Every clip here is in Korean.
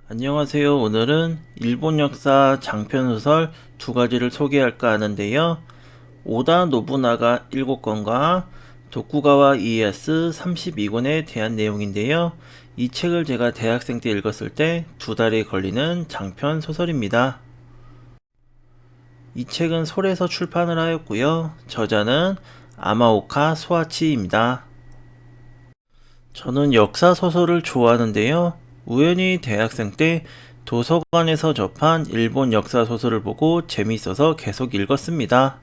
안녕하세요. 오늘은 일본 역사 장편소설 두 가지를 소개할까 하는데요. 오다 노부나가 7권과 도쿠가와 이에야스 32권에 대한 내용인데요. 이 책을 제가 대학생 때 읽었을 때 2달이 걸리는 장편 소설입니다. 이 책은 솔에서 출판을 하였고요. 저자는 아마오카 소아치입니다. 저는 역사 소설을 좋아하는데요. 우연히 대학생 때 도서관에서 접한 일본 역사 소설을 보고 재미있어서 계속 읽었습니다.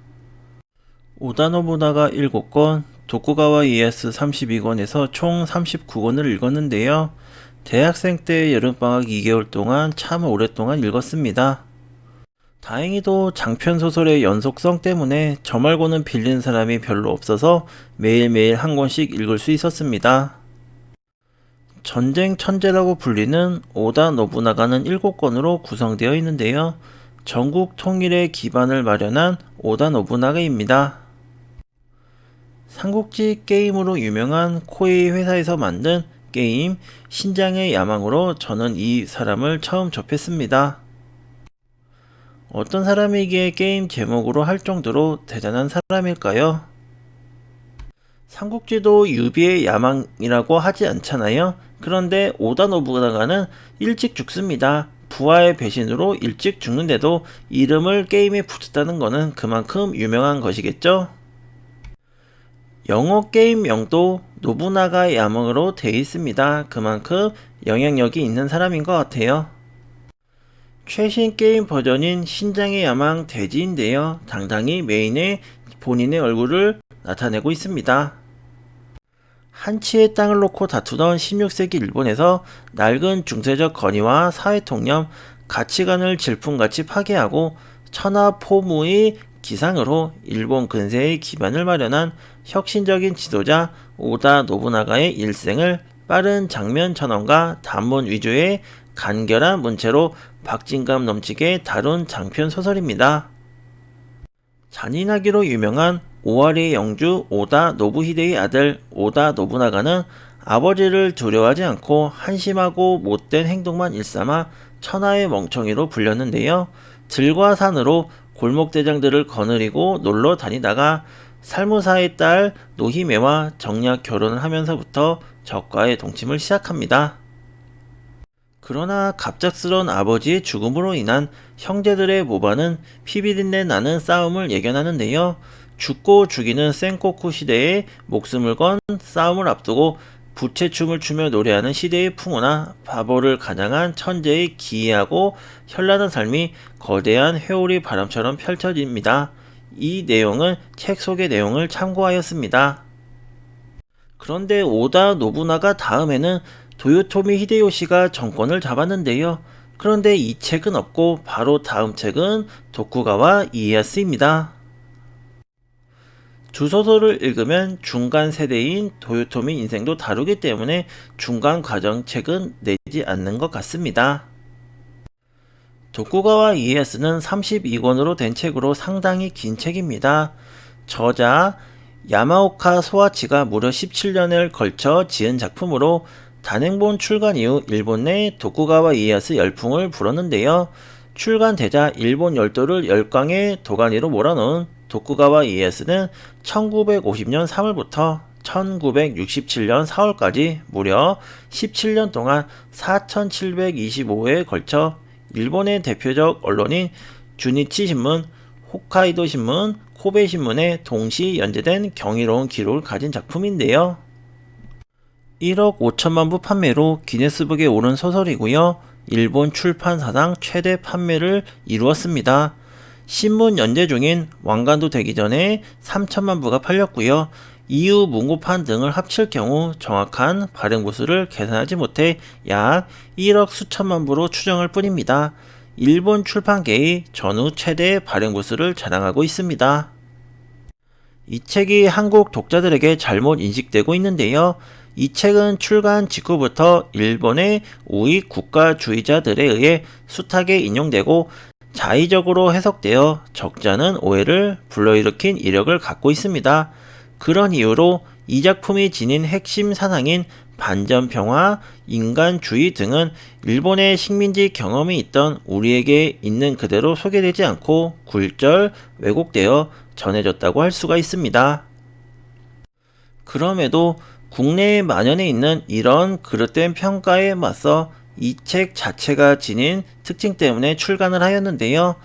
오다 노부나가 7권, 도쿠가와 이에야스 32권에서 총 39권을 읽었는데요. 대학생 때 여름방학 2개월 동안 참 오랫동안 읽었습니다. 다행히도 장편 소설의 연속성 때문에 저 말고는 빌리는 사람이 별로 없어서 매일매일 한 권씩 읽을 수 있었습니다. 전쟁 천재라고 불리는 오다 노부나가는 7권으로 구성되어 있는데요. 전국 통일의 기반을 마련한 오다 노부나가입니다. 삼국지 게임으로 유명한 코에이 회사에서 만든 게임 신장의 야망으로 저는 이 사람을 처음 접했습니다. 어떤 사람이기에 게임 제목으로 할 정도로 대단한 사람일까요? 삼국지도 유비의 야망이라고 하지 않잖아요. 그런데 오다 노부나가는 일찍 죽습니다. 부하의 배신으로 일찍 죽는데도 이름을 게임에 붙였다는 것은 그만큼 유명한 것이겠죠? 영어 게임명도 노부나가의 야망으로 되어 있습니다. 그만큼 영향력이 있는 사람인 것 같아요. 최신 게임 버전인 신장의 야망 대지인데요. 당당히 메인에 본인의 얼굴을 나타내고 있습니다. 한치의 땅을 놓고 다투던 16세기 일본에서 낡은 중세적 권위와 사회통념, 가치관을 질풍같이 파괴하고 천하포무의 기상으로 일본 근세의 기반을 마련한 혁신적인 지도자 오다 노부나가의 일생을 빠른 장면 전환과 단문 위주의 간결한 문체로 박진감 넘치게 다룬 장편 소설입니다. 잔인하기로 유명한 오와리의 영주 오다 노부히데의 아들 오다 노부나가는 아버지를 두려워하지 않고 한심하고 못된 행동만 일삼아 천하의 멍청이로 불렸는데요. 들과 산으로 골목대장들을 거느리고 놀러 다니다가 살무사의 딸 노히메와 정략 결혼을 하면서부터 적과의 동침을 시작합니다. 그러나 갑작스러운 아버지의 죽음으로 인한 형제들의 모반은 피비린내 나는 싸움을 예견하는데요. 죽고 죽이는 센코쿠 시대에 목숨을 건 싸움을 앞두고 부채춤을 추며 노래하는 시대의 풍우나 바보를 가장한 천재의 기이하고 현란한 삶이 거대한 회오리 바람처럼 펼쳐집니다. 이 내용은 책 속의 내용을 참고하였습니다. 그런데 오다 노부나가 다음에는 도요토미 히데요시가 정권을 잡았는데요. 그런데 이 책은 없고 바로 다음 책은 도쿠가와 이에야스입니다. 두 소설을 읽으면 중간 세대인 도요토미 인생도 다루기 때문에 중간 과정 책은 내지 않는 것 같습니다. 도쿠가와 이에야스는 32권으로 된 책으로 상당히 긴 책입니다. 저자 야마오카 소아치가 무려 17년을 걸쳐 지은 작품으로 단행본 출간 이후 일본 내 도쿠가와 이에야스 열풍을 불었는데요. 출간되자 일본 열도를 열강의 도가니로 몰아넣은 도쿠가와 이에야스는 1950년 3월부터 1967년 4월까지 무려 17년 동안 4725회에 걸쳐 일본의 대표적 언론인 주니치 신문, 홋카이도 신문, 코베 신문에 동시 연재된 경이로운 기록을 가진 작품인데요. 1억 5천만 부 판매로 기네스북에 오른 소설이고요. 일본 출판사상 최대 판매를 이루었습니다. 신문 연재 중인 왕관도 되기 전에 3천만 부가 팔렸고요. 이후 문고판 등을 합칠 경우 정확한 발행 부수를 계산하지 못해 약 1억 수천만 부로 추정할 뿐입니다. 일본 출판계의 전후 최대 발행 부수를 자랑하고 있습니다. 이 책이 한국 독자들에게 잘못 인식되고 있는데요. 이 책은 출간 직후부터 일본의 우익 국가주의자들에 의해 숱하게 인용되고 자의적으로 해석되어 적잖은 오해를 불러일으킨 이력을 갖고 있습니다. 그런 이유로 이 작품이 지닌 핵심 사상인 반전평화, 인간주의 등은 일본의 식민지 경험이 있던 우리에게 있는 그대로 소개되지 않고 굴절, 왜곡되어 전해졌다고 할 수가 있습니다. 그럼에도 국내에 만연해 있는 이런 그릇된 평가에 맞서 이 책 자체가 지닌 특징 때문에 출간을 하였는데요.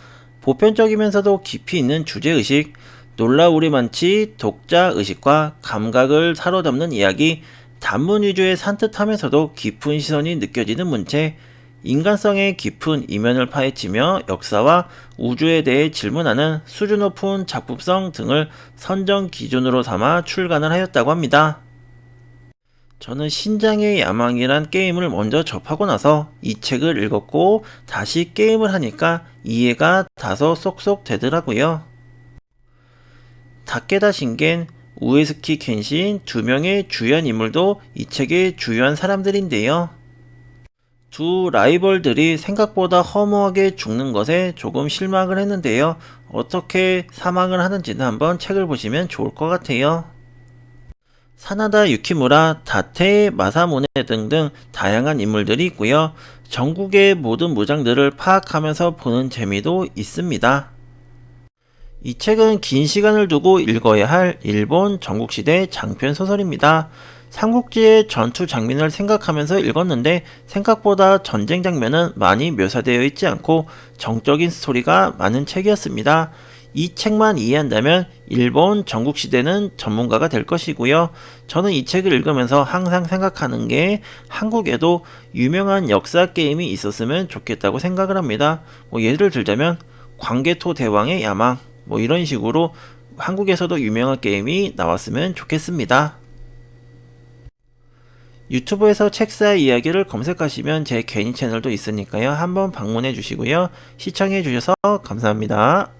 보편적이면서도 깊이 있는 주제의식, 놀라우리만치 독자의식과 감각을 사로잡는 이야기, 단문 위주의 산뜻하면서도 깊은 시선이 느껴지는 문체, 인간성의 깊은 이면을 파헤치며 역사와 우주에 대해 질문하는 수준 높은 작품성 등을 선정 기준으로 삼아 출간을 하였다고 합니다. 저는 신장의 야망이란 게임을 먼저 접하고 나서 이 책을 읽었고 다시 게임을 하니까 이해가 다소 쏙쏙 되더라고요. 다케다 신겐, 우에스키 켄신 두 명의 주연 인물도 이 책의 주요한 사람들인데요. 두 라이벌들이 생각보다 허무하게 죽는 것에 조금 실망을 했는데요. 어떻게 사망을 하는지는 한번 책을 보시면 좋을 것 같아요. 사나다 유키무라, 다테 마사무네 등등 다양한 인물들이 있고요. 전국의 모든 무장들을 파악하면서 보는 재미도 있습니다. 이 책은 긴 시간을 두고 읽어야 할 일본 전국시대 장편 소설입니다. 삼국지의 전투 장면을 생각하면서 읽었는데 생각보다 전쟁 장면은 많이 묘사되어 있지 않고 정적인 스토리가 많은 책이었습니다. 이 책만 이해한다면 일본 전국시대는 전문가가 될 것이고요. 저는 이 책을 읽으면서 항상 생각하는 게 한국에도 유명한 역사 게임이 있었으면 좋겠다고 생각을 합니다. 예를 들자면 광개토 대왕의 야망, 이런 식으로 한국에서도 유명한 게임이 나왔으면 좋겠습니다. 유튜브에서 책사 이야기를 검색하시면 제 개인 채널도 있으니까요. 한번 방문해 주시고요. 시청해 주셔서 감사합니다.